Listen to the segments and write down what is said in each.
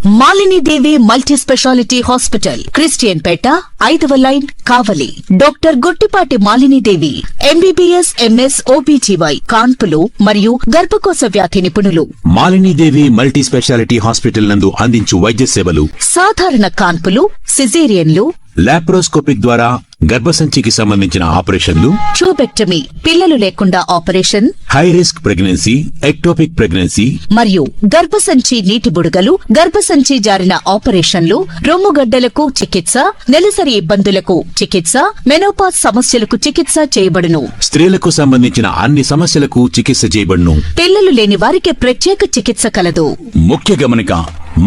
మాలిని దేవి multi speciality hospital, Christian పేట, 5వ line, కావలి. Doctor Guttipati Malini దేవి, MBBS, MS, OBGY, కాన్పులు మరియు గర్భకోశ వ్యాధి నిపుణులు. మాలిని దేవి మల్టీ స్పెషాలిటీ హాస్పిటల్ నందు అందించు వైద్య సేవలు: సాధారణ కాన్పులు, సిజేరియన్లు, లాప్రోస్కోపిక్ ద్వారా గర్భసంచికి సంబంధించిన ఆపరేషన్లు, ట్యూబెక్టమీ, పిల్లలు లేకుండా operation, high risk pregnancy, ectopic pregnancy మరియు గర్భసంచి నీటి బుడగలు, గర్భసంచి జారిన ఆపరేషన్లు, రొమ్ముగడ్డలకు చికిత్స, నెలసరి ఇబ్బందులకు చికిత్స, మెనోపాజ్ సమస్యలకు చికిత్స చేయబడును. స్త్రీలకు సంబంధించిన అన్ని సమస్యలకు చికిత్స చేయబడును. పిల్లలు లేని వారికి ప్రత్యేక చికిత్స కలదు. ముఖ్య గమనిక: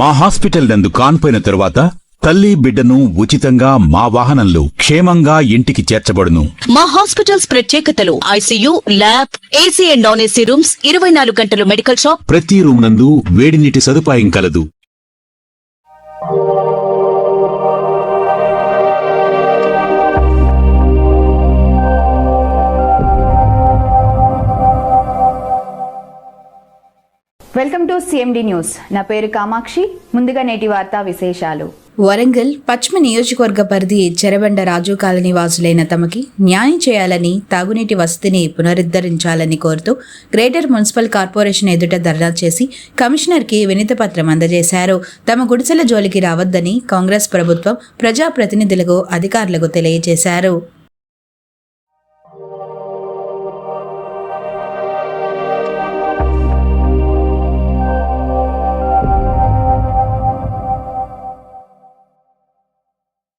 మా హాస్పిటల్ నందు కాన్పోయిన తరువాత తల్లి బిడ్డను ఉచితంగా మా వాహనంలో క్షేమంగా ఇంటికి చేర్చబడును. మా హాస్పిటల్స్ ప్రత్యేకతలు: ICU, lab, AC and non AC rooms, 24 గంటలు మెడికల్ షాప్, ప్రతి రూమ్ నందు వేడి నీటి సదుపాయం కలదు. Welcome to CMD news. నా పేరు కామాక్షి. ముందుగా నేటి వార్తా విశేషాలు. వరంగల్ పశ్చిమ నియోజకవర్గ పరిధి చెరబండ రాజు కాలనీ వాసులైన తమకి న్యాయం చేయాలని, తాగునీటి వసతిని పునరుద్ధరించాలని కోరుతూ గ్రేటర్ మున్సిపల్ కార్పొరేషన్ ఎదుట ధర్నా చేసి కమిషనర్కి వినతిపత్రం అందజేశారు. తమ గుడిసెల జోలికి రావద్దని కాంగ్రెస్ ప్రభుత్వం ప్రజాప్రతినిధులకు, అధికారులకు తెలియజేశారు.